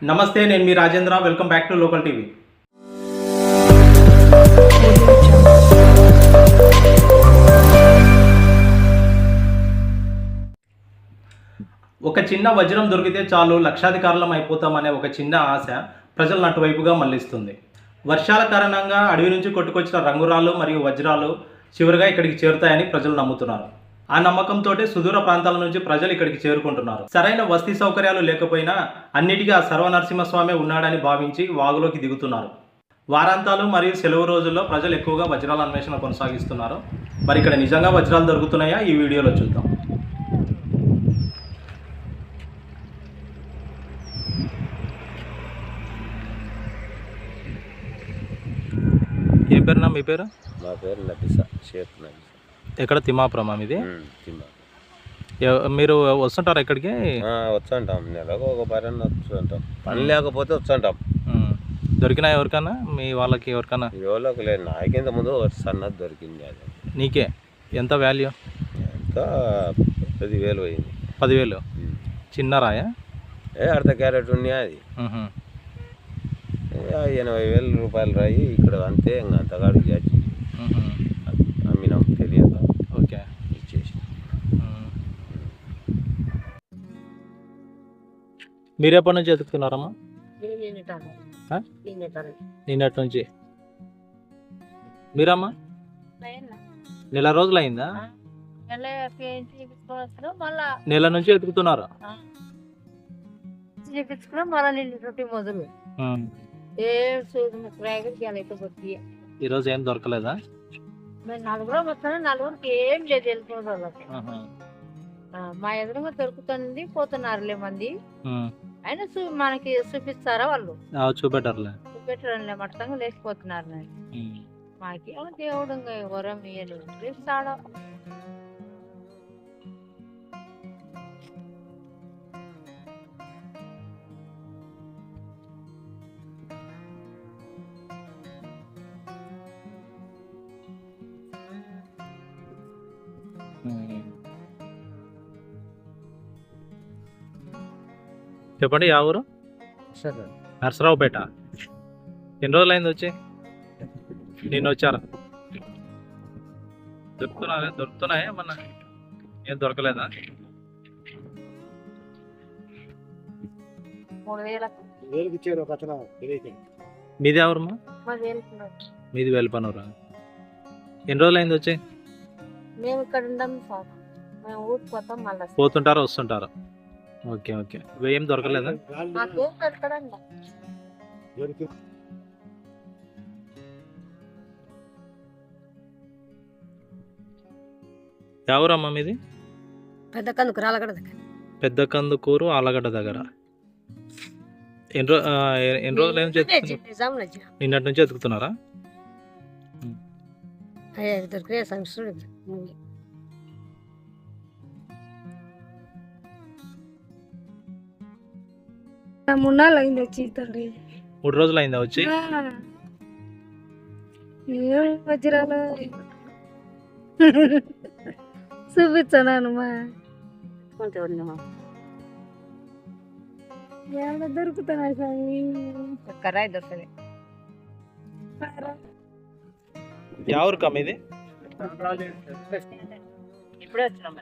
నమస్తే, నేను మీ Rajendra. Welcome back to local TV. ఒక చిన్న వజ్రం దొరికితే చాలు లక్షాధికారులం అయిపోతామనే ఒక చిన్న ఆశ ప్రజలను అటువైపుగా మళ్లిస్తుంది. వర్షాల కారణంగా అడవి నుంచి కొట్టుకొచ్చిన రంగురాళ్ళు మరియు వజ్రాలు చివరిగా ఇక్కడికి చేరుతాయని ప్రజలు నమ్ముతున్నారు. ఆ నమ్మకంతో సుదూర ప్రాంతాల నుంచి ప్రజలు ఇక్కడికి చేరుకుంటున్నారు. సరైన వసతి సౌకర్యాలు లేకపోయినా అన్నిటికీ ఆ సర్వనరసింహస్వామి ఉన్నాడని భావించి వాగులోకి దిగుతున్నారు. వారాంతాలు మరియు సెలవు రోజుల్లో ప్రజలు ఎక్కువగా వజ్రాల అన్వేషణ కొనసాగిస్తున్నారు. మరి ఇక్కడ నిజంగా వజ్రాలు దొరుకుతున్నాయా? ఈ వీడియోలో చూద్దాం. ఏం పేరునా మీ పేరు? మా పేరు నబీసా, షేక్ నబీసా. ఎక్కడ? తిమ్మాపురమా మీది? మీరు వస్తుంటారా ఇక్కడికి? వచ్చంటాం, నెలకు ఒక పర్యటన వస్తుంటాం. పని లేకపోతే వచ్చంటాం. దొరికినా ఎవరికన్నా? మీ వాళ్ళకి ఎవరికన్నా? ఎవరికి లేదు. నాకింత ముందు సన్నది దొరికింది. అది నీకే ఎంత వాల్యూ? ఎంత 10,000 అయింది. 10,000? చిన్న రాయా? అర్ధ క్యారెట్ ఉన్నాయి. అది 80,000 రూపాయలు రాయి. ఇక్కడ అంతే, ఇంకా అంతగాడు చేసి అమ్మినాం తెలియక. ఓకే, ఇచ్చేసి. మీరు ఎప్పటి నుంచి ఎత్తుకుతున్నారమ్మా? నిన్నటి నుంచి. మీరమ్మా? నెల రోజులు అయిందా? నెల నుంచి ఎత్తుకుతున్నారు. మొదలు ఈరోజు ఏం దొరకలేదా? నలుగురు వస్తాను, నలుగురికి ఏం లేదు వెళ్ళిపోయిన వాళ్ళకి. మా ఎదురుగా దొరుకుతుంది, పోతున్నారులే మంది. అయినా మనకి చూపిస్తారా వాళ్ళు? చూపెట్టరులే, మట్టంగా లేచిపోతున్నారు. మాకేమో దేవుడు వరం ఇయ్యలేదు, చూపిస్తాడో. చెప్పండి, యా ఊరు? నర్సరావుపేట. ఎన్ని రోజులు అయింది వచ్చి? నిన్న వచ్చారా? దొరుకుతున్నాయా? ఏమన్నా ఏం దొరకలేదా? 3,000. మీది ఎవరమ్మా? మీది వెల్పనూరా? ఎన్ని రోజులు అయింది వచ్చి? మేము ఇక్కడ ఉండం సార్, మేము ఊరికి పోతాం, మళ్ళీ పోతుంటారా వస్తుంటారా? Okay okay. ఏం దొరకలేదా? మాకేం దొరకడండి. ఎవరమ్మా మీది? పెద్ద కందుకూరు, ఆలగడ్డ దగ్గర. పెద్ద కందుకూరు, ఆలగడ్డ దగ్గర. ఎన్ని రోజులు ఏం నిన్నటి నుంచి ఎత్తుకుతున్నారా? దొరికే సంవత్సరం 3 నాళ్ళు అయింది వచ్చి. తండ్రి 3 రోజులు అయిందా వచ్చి? వజ్రాలు చూపించాను మా దొరుకుతున్నాయి స్వామి. కరాయి దొరకదు. ఎవరు మీది? ఇప్పుడే వచ్చినాం.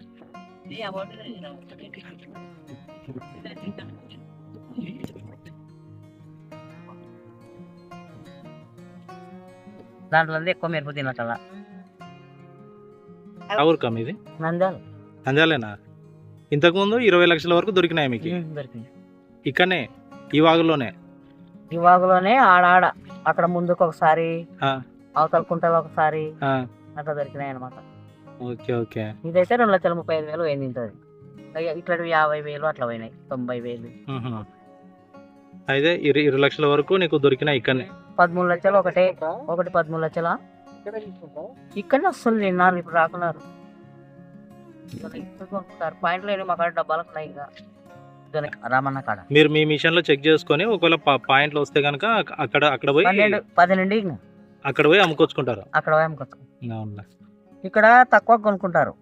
దాంట్లో ఎక్కువ మెరుపు తినట్ల. ఎవరు మీది? నంద్యాలేనా? ఇంతకుముందు 20 లక్షల వరకు దొరికినాయి మీకు? ఇక్కడనే ఈ వాగులోనే? ఈ వాగులోనే ఆడ అక్కడ ముందుకు ఒకసారి, అవతల కుంటలో ఒకసారి అట్లా దొరికినాయి అనమాట. Okay okay. ఇదైతే 2,35,000 పోయింది. ఇంతది ఇట్లా 50,000 అట్లా పోయినాయి, 90,000. అయితే 20 లక్షల వరకు నీకు దొరికినాయి ఇక్కడనే? 13 లక్షలు ఒకటి 13 లక్షల ఇక్కడనే వస్తుంది. నిన్నారు, ఇప్పుడు రాకున్నారు. పాయింట్లు మా కాడ డబ్బాలకు ఉన్నాయి. ఇంకా రామన్న కాడ మీరు మీ మిషన్ లో చెక్ చేసుకొని ఒకవేళ పాయింట్లు వస్తే కనుక అక్కడ పోయి 10 నుండి అక్కడ పోయి అమ్ముకొచ్చుకుంటారు. అక్కడ పోయి అమ్ముకొచ్చుకుంటారు. ఇక్కడ తక్కువ కొనుక్కుంటారు.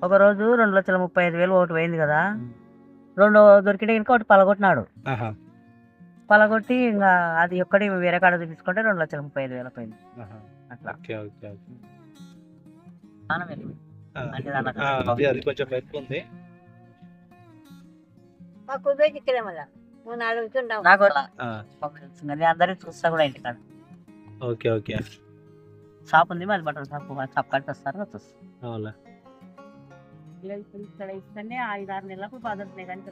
ఒక రోజు 2,35,000 ఒకటి పోయింది కదా, 2 దొరికితే కనుక ఒకటి పలగొట్టినాడు. పలగొట్టి ఇంకా అది ఒక్కటి వేరే కాడ తీసుకుంటే 2,35,000 పోయింది అట్లా. Okay okay okay. చాలా వెళ్ళింది. అంటే దాంట్లో అది అది కొంచెం ఎక్కువ ఉంది. నాకు ఆ, తెలిసింది అందరికి చూస్తా కూడా ఇంటికాడ ఓకే ఓకే. షాప్ ఉంది మరి బట్టల షాప్ షాప్ కట్టి వస్తారు వచ్చేస్తారు. అవునా. ఇక్కడ ఇస్తేనే 5-6 నెలలకు పద్ధతి కానీ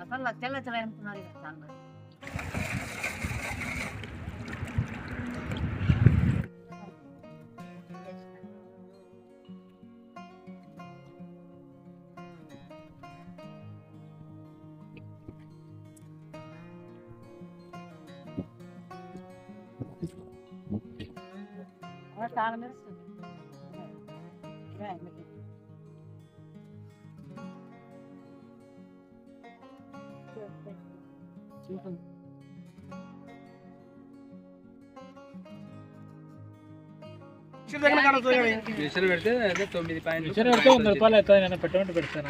అసలు లక్షలు అనుకున్నారు ఇక చాలా. చాలా మెరుస్తుంది. పెడితే 9 రూపాయలు అవుతుంది, పెట్టమంటే పెడతాను.